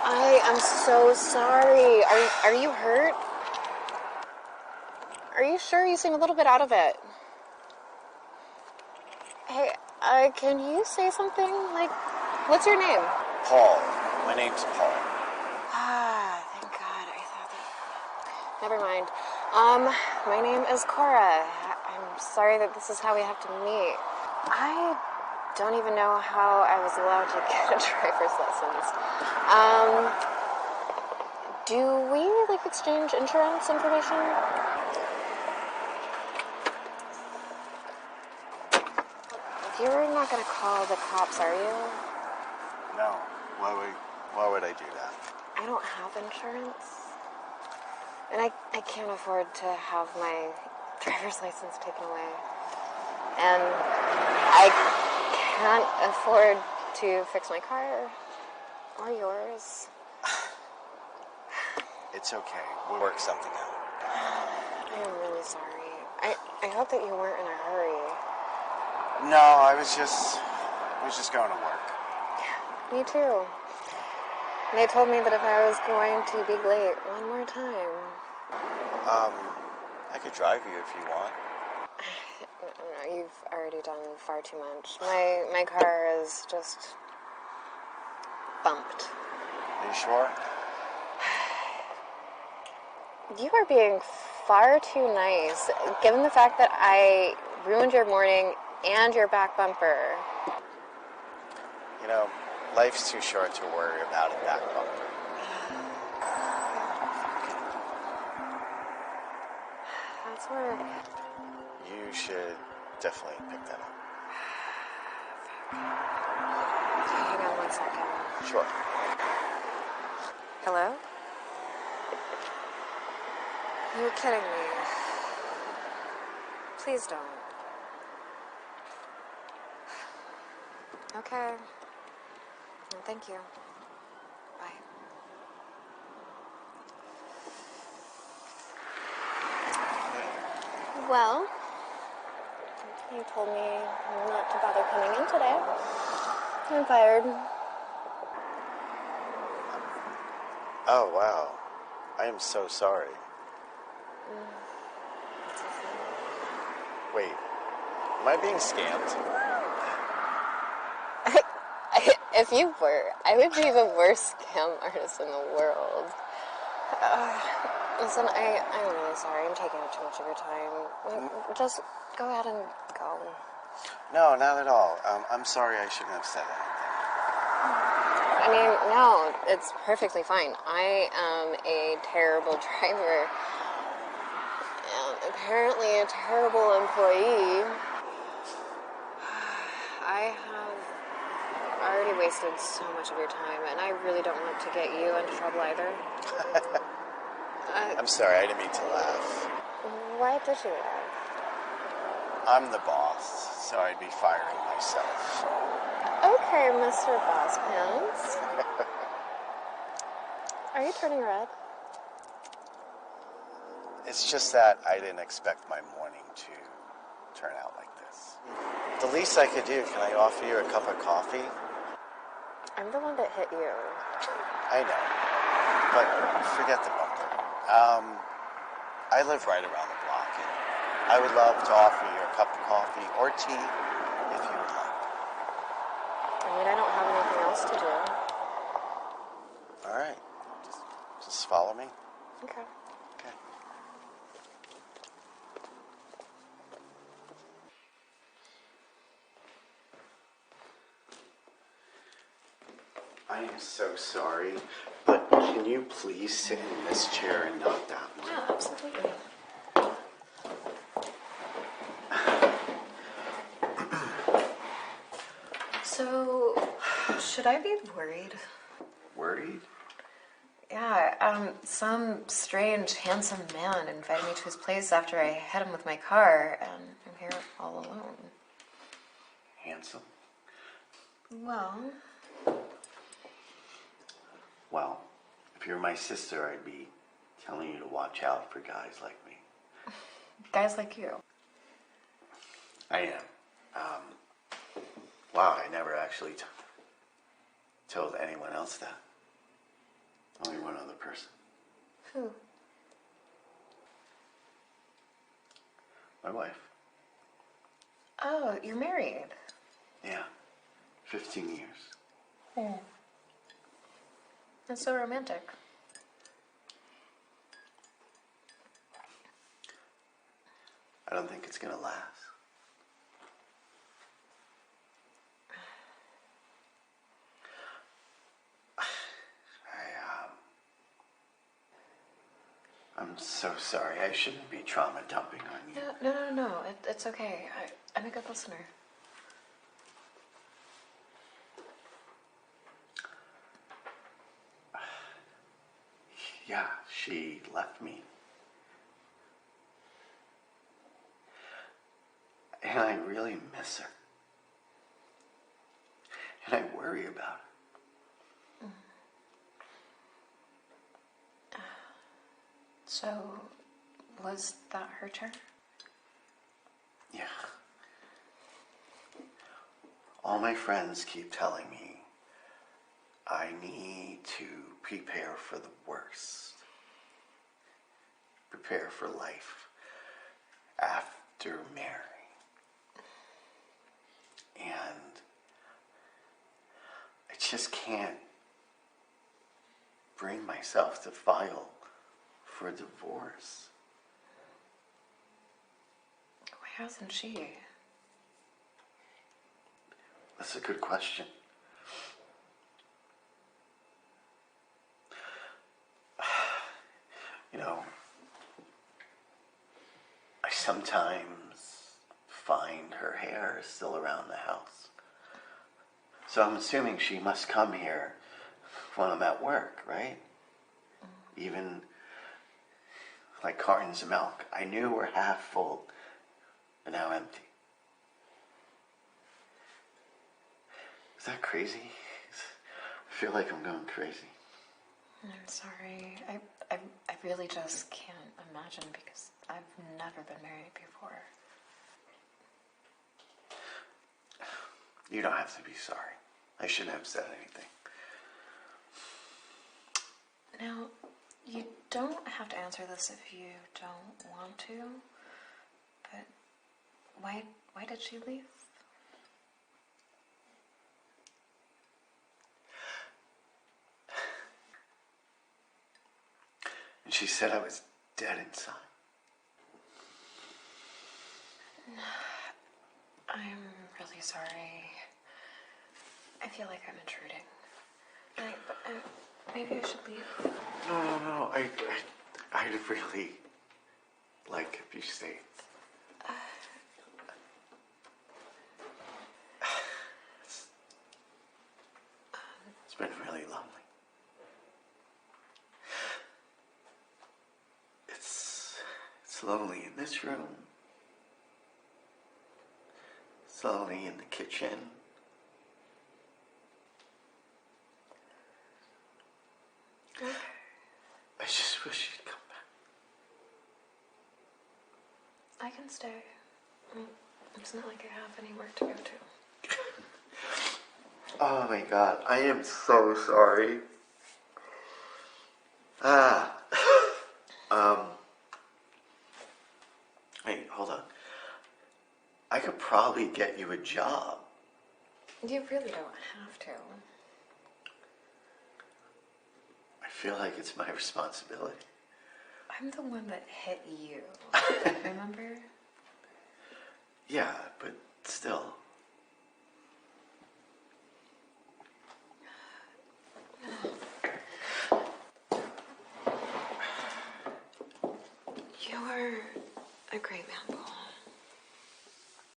I am so sorry. Are you hurt? Are you sure? You seem a little bit out of it. Hey, can you say something? Like, what's your name? Paul. My name's Paul. Ah, thank God. I thought that... Never mind. My name is Cora. I'm sorry that this is how we have to meet. I don't even know how I was allowed to get a driver's license. Do we, like, exchange insurance information? You're not gonna call the cops, are you? No. Why would I do that? I don't have insurance. And I can't afford to have my driver's license taken away. And I can't afford to fix my car. Or yours. It's okay. We'll work something out. I am really sorry. I hope that you weren't in a hurry. No, I was just going to work. Me too. They told me that if I was going to be late one more time... I could drive you if you want. No, you've already done far too much. My car is just... bumped. Are you sure? You are being far too nice, given the fact that I ruined your morning and your back bumper. You know, life's too short to worry about a back bumper. That's where... You should definitely pick that up. Hang on one second. Sure. Hello? You're kidding me. Please don't. Okay. Well, thank you. Bye. Well, you told me not to bother coming in today. I'm fired. Oh, wow. I am so sorry. Wait, am I being scammed? If you were, I would be the worst scam artist in the world. Listen, I'm really sorry. I'm taking up too much of your time. Just go ahead and go. No, not at all. I'm sorry, I shouldn't have said anything. I mean, no, it's perfectly fine. I am a terrible driver. And apparently a terrible employee. I have already wasted so much of your time, and I really don't want to get you into trouble either. I'm sorry, I didn't mean to laugh. Why did you laugh? I'm the boss, so I'd be firing myself. Okay, Mr. Boss Pants. Are you turning red? It's just that I didn't expect my morning to turn out like this. The least I could do, can I offer you a cup of coffee? I'm the one that hit you. I know, but forget the bumper. I live right around the block, and I would love to offer you a cup of coffee or tea if you would like. I mean, I don't have anything else to do. All right, just follow me. Okay. Okay. I am so sorry, but can you please sit in this chair and not that one? Yeah, absolutely. So, should I be worried? Worried? Yeah, some strange, handsome man invited me to his place after I hit him with my car, and I'm here all alone. Handsome? Well, if you're my sister, I'd be telling you to watch out for guys like me. Guys like you. I am. Wow, I never actually told anyone else that. Only one other person. Who? My wife. Oh, you're married. Yeah. 15 years. Hmm. That's so romantic. I don't think it's gonna last. I'm so sorry. I shouldn't be trauma dumping on you. No. It's okay. I'm a good listener. Yeah, she left me. And I really miss her. And I worry about her. So, was that her turn? Yeah. All my friends keep telling me I need to prepare for the worst. Prepare for life after marrying. And I just can't bring myself to file for divorce. Why hasn't she? That's a good question. You know, I sometimes find her hair is still around the house. So I'm assuming she must come here when I'm at work, right? Even like cartons of milk. I knew were half full, but now empty. Is that crazy? I feel like I'm going crazy. I'm sorry. I really just can't imagine because I've never been married before. You don't have to be sorry. I shouldn't have said anything. Now, you don't have to answer this if you don't want to, but why did she leave? And she said I was dead inside. I'm really sorry. I feel like I'm intruding. Maybe I should leave. No. I'd really like if you stayed. It's been really lonely. It's lonely in this room. It's lonely in the kitchen. Okay. I just wish you'd come back. I can stay. It's not like I have any work to go to. Oh my God, I am so sorry. Wait, hold on. I could probably get you a job. You really don't have to. I feel like it's my responsibility. I'm the one that hit you. Remember? Yeah, but still. You're a great man, Paul.